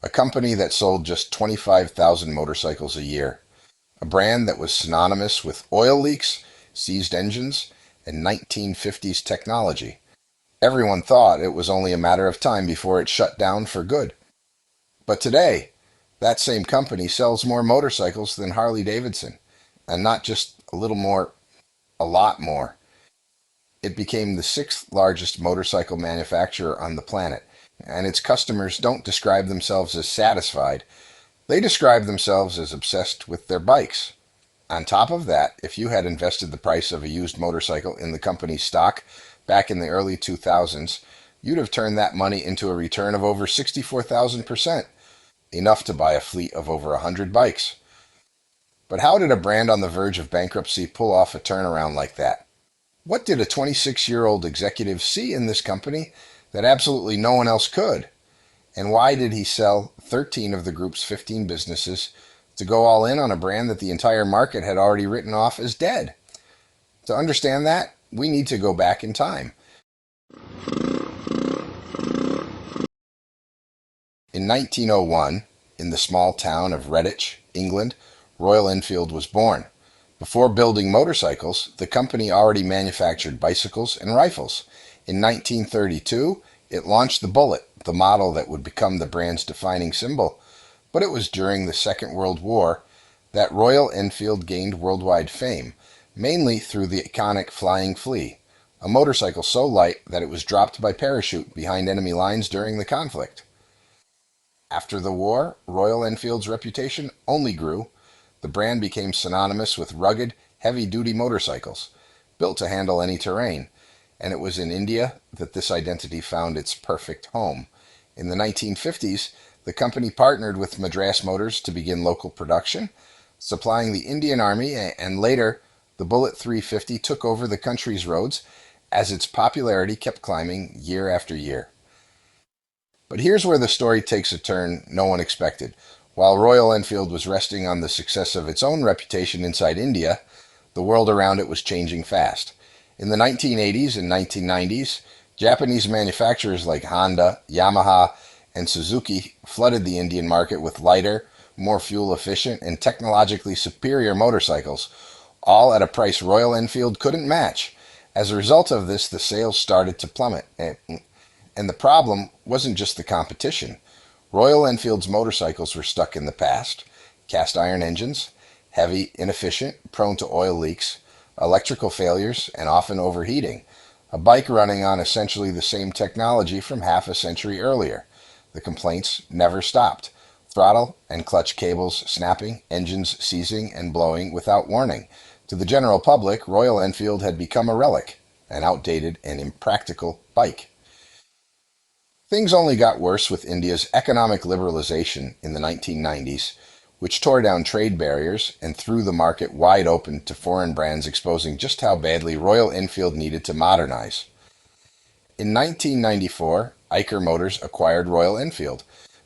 A company that sold just 25,000 motorcycles a year. A brand that was synonymous with oil leaks, seized engines, and 1950s technology. Everyone thought it was only a matter of time before it shut down for good. But today, that same company sells more motorcycles than Harley-Davidson. And not just a little more, a lot more. It became the sixth largest motorcycle manufacturer on the planet, and its customers don't describe themselves as satisfied. They describe themselves as obsessed with their bikes. On top of that, if you had invested the price of a used motorcycle in the company's stock back in the early 2000s, you'd have turned that money into a return of over 64,000%, enough to buy a fleet of over 100 bikes. But how did a brand on the verge of bankruptcy pull off a turnaround like that? What did a 26-year-old executive see in this company that absolutely no one else could? And why did he sell 13 of the group's 15 businesses to go all in on a brand that the entire market had already written off as dead? To understand that, we need to go back in time. In 1901, in the small town of Redditch, England, Royal Enfield was born. Before building motorcycles, the company already manufactured bicycles and rifles. In 1932, it launched the Bullet, the model that would become the brand's defining symbol. But it was during the Second World War that Royal Enfield gained worldwide fame, mainly through the iconic Flying Flea, a motorcycle so light that it was dropped by parachute behind enemy lines during the conflict. After the war, Royal Enfield's reputation only grew. The brand became synonymous with rugged, heavy-duty motorcycles, built to handle any terrain, and it was in India that this identity found its perfect home. In the 1950s, the company partnered with Madras Motors to begin local production, supplying the Indian Army, and later the Bullet 350 took over the country's roads as its popularity kept climbing year after year. But here's where the story takes a turn no one expected. While Royal Enfield was resting on the success of its own reputation inside India, the world around it was changing fast. In the 1980s and 1990s, Japanese manufacturers like Honda, Yamaha, and Suzuki flooded the Indian market with lighter, more fuel-efficient, and technologically superior motorcycles, all at a price Royal Enfield couldn't match. As a result of this, the sales started to plummet. And the problem wasn't just the competition. Royal Enfield's motorcycles were stuck in the past. Cast iron engines, heavy, inefficient, prone to oil leaks, electrical failures, and often overheating. A bike running on essentially the same technology from half a century earlier. The complaints never stopped. Throttle and clutch cables snapping, engines seizing and blowing without warning. To the general public, Royal Enfield had become a relic, an outdated and impractical bike. Things only got worse with India's economic liberalization in the 1990s, which tore down trade barriers and threw the market wide open to foreign brands, exposing just how badly Royal Enfield needed to modernize. In 1994, Eicher Motors acquired Royal Enfield,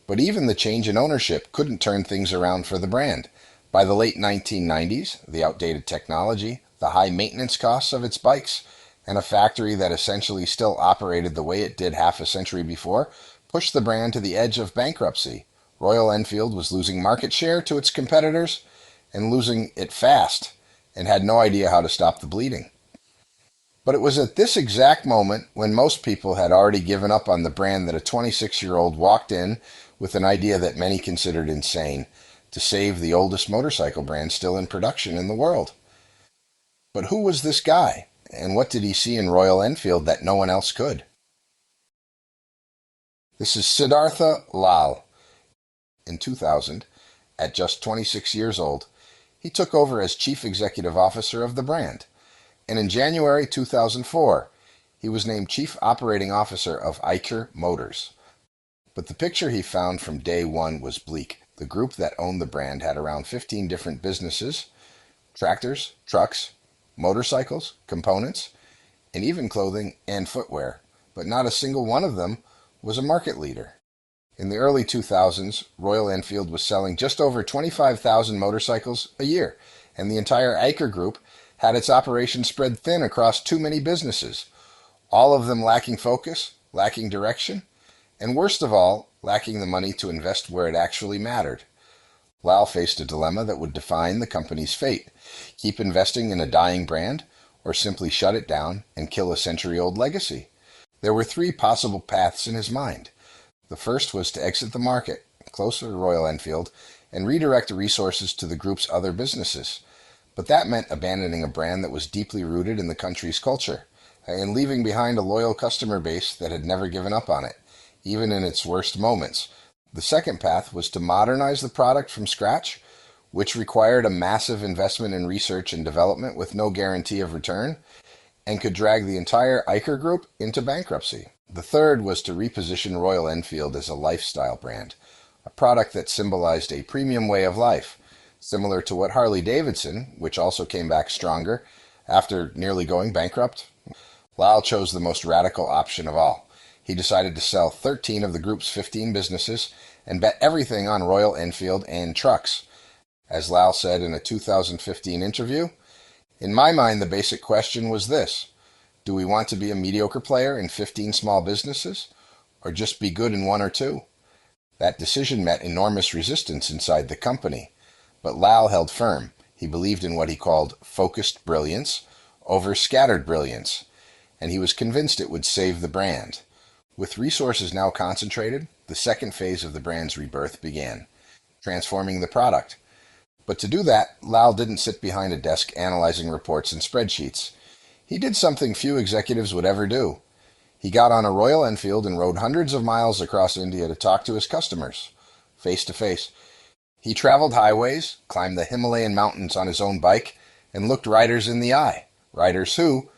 but even the change in ownership couldn't turn things around for the brand. By the late 1990s, the outdated technology, the high maintenance costs of its bikes, and a factory that essentially still operated the way it did half a century before, pushed the brand to the edge of bankruptcy. Royal Enfield was losing market share to its competitors, and losing it fast, and had no idea how to stop the bleeding. But it was at this exact moment, when most people had already given up on the brand, that a 26-year-old walked in with an idea that many considered insane: to save the oldest motorcycle brand still in production in the world. But who was this guy? And what did he see in Royal Enfield that no one else could? This is Siddhartha Lal. In 2000, at just 26 years old, he took over as Chief Executive Officer of the brand. And in January 2004, he was named Chief Operating Officer of Eicher Motors. But the picture he found from day one was bleak. The group that owned the brand had around 15 different businesses: tractors, trucks, motorcycles, components, and even clothing and footwear, but not a single one of them was a market leader. In the early 2000s, Royal Enfield was selling just over 25,000 motorcycles a year, and the entire Eicher Group had its operations spread thin across too many businesses, all of them lacking focus, lacking direction, and worst of all, lacking the money to invest where it actually mattered. Lal faced a dilemma that would define the company's fate: keep investing in a dying brand, or simply shut it down and kill a century-old legacy. There were three possible paths in his mind. The first was to exit the market, closer to Royal Enfield, and redirect the resources to the group's other businesses. But that meant abandoning a brand that was deeply rooted in the country's culture, and leaving behind a loyal customer base that had never given up on it, even in its worst moments. The second path was to modernize the product from scratch, which required a massive investment in research and development with no guarantee of return, and could drag the entire Eicher Group into bankruptcy. The third was to reposition Royal Enfield as a lifestyle brand, a product that symbolized a premium way of life, similar to what Harley-Davidson, which also came back stronger after nearly going bankrupt. Lal chose the most radical option of all. He decided to sell 13 of the group's 15 businesses and bet everything on Royal Enfield and trucks. As Lal said in a 2015 interview, "In my mind, the basic question was this: do we want to be a mediocre player in 15 small businesses, or just be good in one or two?" That decision met enormous resistance inside the company, but Lal held firm. He believed in what he called focused brilliance over scattered brilliance, and he was convinced it would save the brand. With resources now concentrated, the second phase of the brand's rebirth began, transforming the product. But to do that, Lal didn't sit behind a desk analyzing reports and spreadsheets. He did something few executives would ever do. He got on a Royal Enfield and rode hundreds of miles across India to talk to his customers, face to face. He traveled highways, climbed the Himalayan mountains on his own bike, and looked riders in the eye. Riders who,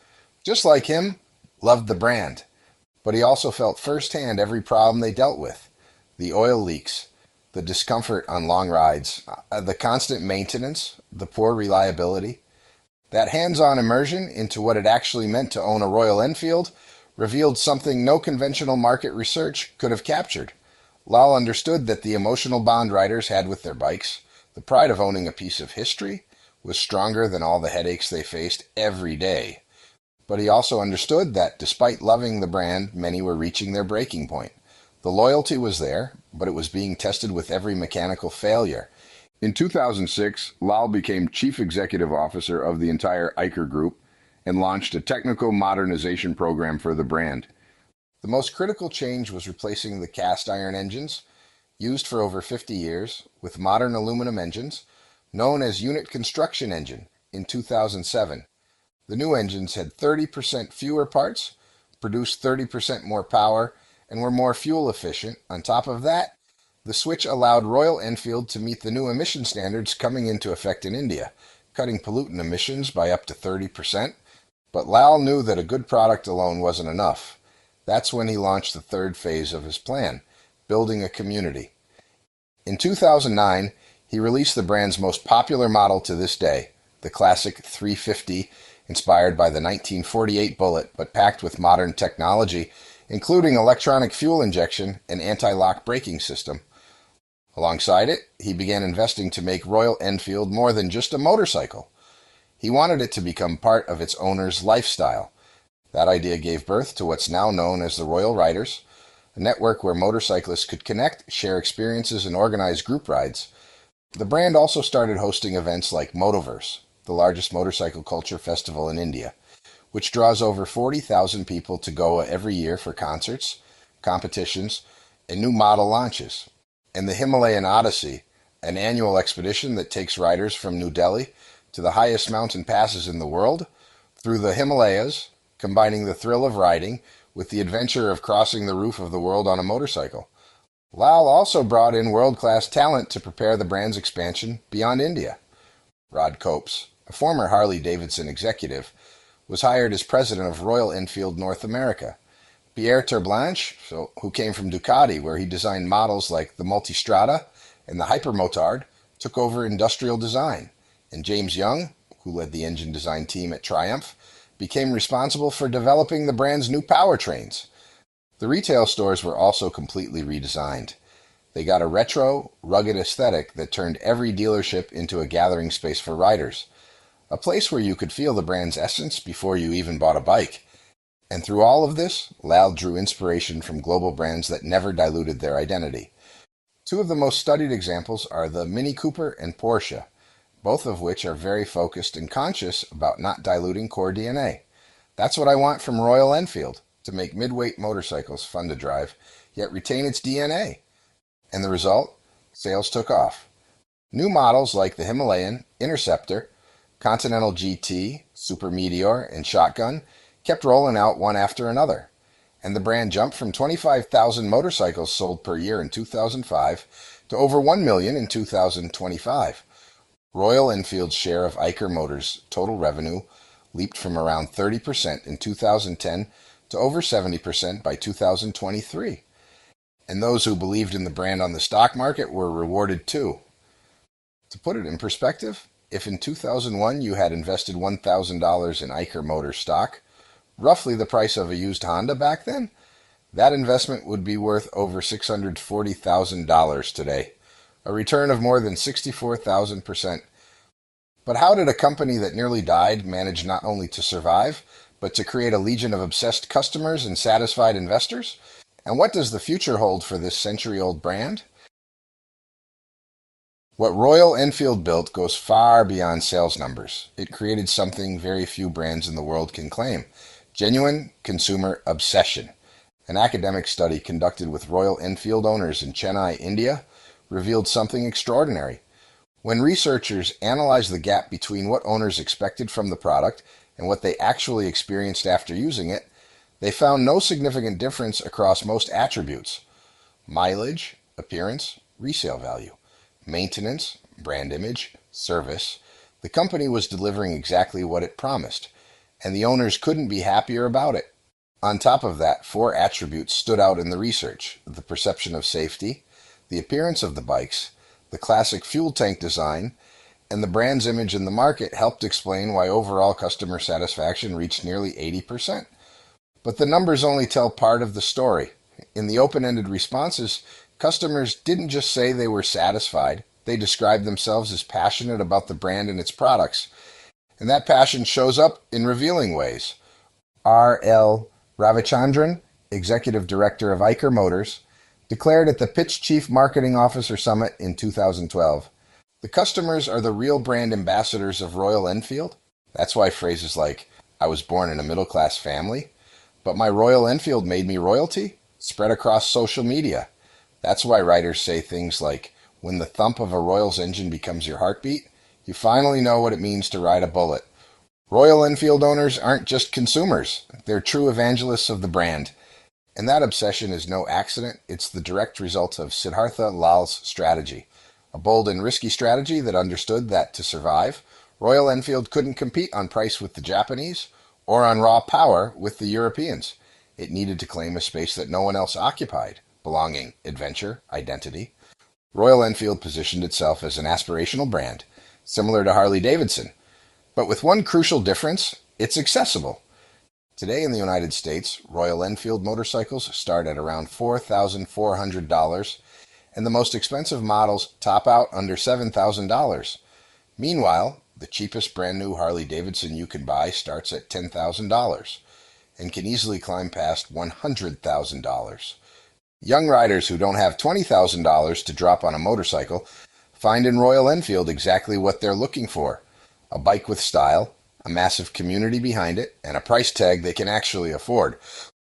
just like him, loved the brand. But he also felt firsthand every problem they dealt with: the oil leaks, the discomfort on long rides, the constant maintenance, the poor reliability. That hands-on immersion into what it actually meant to own a Royal Enfield revealed something no conventional market research could have captured. Lal understood that the emotional bond riders had with their bikes, the pride of owning a piece of history, was stronger than all the headaches they faced every day. But he also understood that despite loving the brand, many were reaching their breaking point. The loyalty was there, but it was being tested with every mechanical failure. In 2006, Lal became chief executive officer of the entire Eicher Group and launched a technical modernization program for the brand. The most critical change was replacing the cast iron engines, used for over 50 years, with modern aluminum engines, known as unit construction engine, in 2007. The new engines had 30% fewer parts, produced 30% more power, and were more fuel efficient. On top of that, the switch allowed Royal Enfield to meet the new emission standards coming into effect in India, cutting pollutant emissions by up to 30%. But Lal knew that a good product alone wasn't enough. That's when he launched the third phase of his plan, building a community. In 2009, he released the brand's most popular model to this day, the classic 350, inspired by the 1948 Bullet, but packed with modern technology, including electronic fuel injection and anti-lock braking system. Alongside it, he began investing to make Royal Enfield more than just a motorcycle. He wanted it to become part of its owner's lifestyle. That idea gave birth to what's now known as the Royal Riders, a network where motorcyclists could connect, share experiences, and organize group rides. The brand also started hosting events like Motoverse, the largest motorcycle culture festival in India, which draws over 40,000 people to Goa every year for concerts, competitions, and new model launches. And the Himalayan Odyssey, an annual expedition that takes riders from New Delhi to the highest mountain passes in the world, through the Himalayas, combining the thrill of riding with the adventure of crossing the roof of the world on a motorcycle. Lal also brought in world-class talent to prepare the brand's expansion beyond India. Rod Copes, a former Harley-Davidson executive, was hired as president of Royal Enfield North America. Pierre Terblanche, who came from Ducati, where he designed models like the Multistrada and the Hypermotard, took over industrial design. And James Young, who led the engine design team at Triumph, became responsible for developing the brand's new powertrains. The retail stores were also completely redesigned. They got a retro, rugged aesthetic that turned every dealership into a gathering space for riders, a place where you could feel the brand's essence before you even bought a bike. And through all of this, Lal drew inspiration from global brands that never diluted their identity. Two of the most studied examples are the Mini Cooper and Porsche, both of which are very focused and conscious about not diluting core DNA. That's what I want from Royal Enfield, to make midweight motorcycles fun to drive, yet retain its DNA. And the result? Sales took off. New models like the Himalayan, Interceptor, Continental GT, Super Meteor, and Shotgun kept rolling out one after another. And the brand jumped from 25,000 motorcycles sold per year in 2005 to over 1 million in 2025. Royal Enfield's share of Eicher Motors' total revenue leaped from around 30% in 2010 to over 70% by 2023. And those who believed in the brand on the stock market were rewarded too. To put it in perspective, if in 2001 you had invested $1,000 in Eicher Motors stock, roughly the price of a used Honda back then, that investment would be worth over $640,000 today, a return of more than 64,000%. But how did a company that nearly died manage not only to survive, but to create a legion of obsessed customers and satisfied investors? And what does the future hold for this century-old brand? What Royal Enfield built goes far beyond sales numbers. It created something very few brands in the world can claim: genuine consumer obsession. An academic study conducted with Royal Enfield owners in Chennai, India, revealed something extraordinary. When researchers analyzed the gap between what owners expected from the product and what they actually experienced after using it, they found no significant difference across most attributes: mileage, appearance, resale value, maintenance, brand image, service. The company was delivering exactly what it promised, and the owners couldn't be happier about it. On top of that, four attributes stood out in the research: the perception of safety, the appearance of the bikes, the classic fuel tank design, and the brand's image in the market helped explain why overall customer satisfaction reached nearly 80%. But the numbers only tell part of the story. In the open-ended responses, customers didn't just say they were satisfied, they described themselves as passionate about the brand and its products. And that passion shows up in revealing ways. R.L. Ravichandran, executive director of Eicher Motors, declared at the Pitch Chief Marketing Officer Summit in 2012, "The customers are the real brand ambassadors of Royal Enfield." That's why phrases like, "I was born in a middle-class family, but my Royal Enfield made me royalty," spread across social media. That's why writers say things like, "When the thump of a Royal's engine becomes your heartbeat, you finally know what it means to ride a bullet." Royal Enfield owners aren't just consumers, they're true evangelists of the brand. And that obsession is no accident, it's the direct result of Siddhartha Lal's strategy. A bold and risky strategy that understood that to survive, Royal Enfield couldn't compete on price with the Japanese or on raw power with the Europeans. It needed to claim a space that no one else occupied: belonging, adventure, identity. Royal Enfield positioned itself as an aspirational brand, similar to Harley-Davidson, but with one crucial difference: it's accessible. Today in the United States, Royal Enfield motorcycles start at around $4,400, and the most expensive models top out under $7,000. Meanwhile, the cheapest brand new Harley-Davidson you can buy starts at $10,000 and can easily climb past $100,000. Young riders who don't have $20,000 to drop on a motorcycle find in Royal Enfield exactly what they're looking for: a bike with style, a massive community behind it, and a price tag they can actually afford.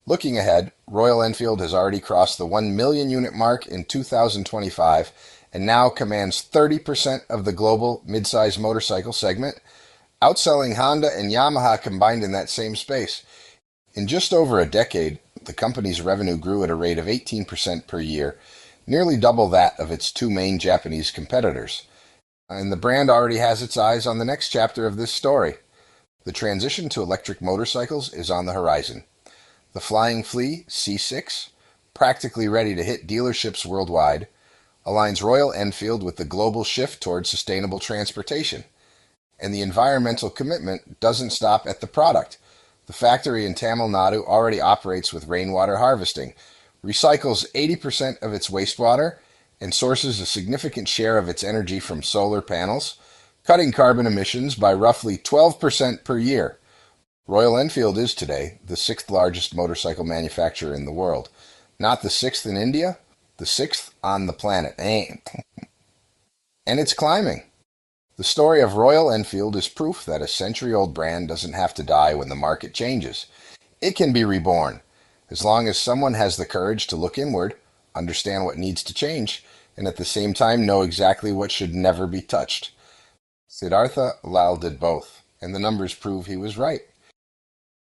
Looking ahead, Royal Enfield has already crossed the 1 million unit mark in 2025 and now commands 30% of the global midsize motorcycle segment, outselling Honda and Yamaha combined in that same space. In just over a decade, the company's revenue grew at a rate of 18% per year, nearly double that of its two main Japanese competitors. And the brand already has its eyes on the next chapter of this story. The transition to electric motorcycles is on the horizon. The Flying Flea C6, practically ready to hit dealerships worldwide, aligns Royal Enfield with the global shift towards sustainable transportation. And the environmental commitment doesn't stop at the product. The factory in Tamil Nadu already operates with rainwater harvesting, recycles 80% of its wastewater, and sources a significant share of its energy from solar panels, cutting carbon emissions by roughly 12% per year. Royal Enfield is today the sixth largest motorcycle manufacturer in the world. Not the sixth in India, the sixth on the planet. And it's climbing. The story of Royal Enfield is proof that a century-old brand doesn't have to die when the market changes. It can be reborn, as long as someone has the courage to look inward, understand what needs to change, and at the same time know exactly what should never be touched. Siddhartha Lal did both, and the numbers prove he was right.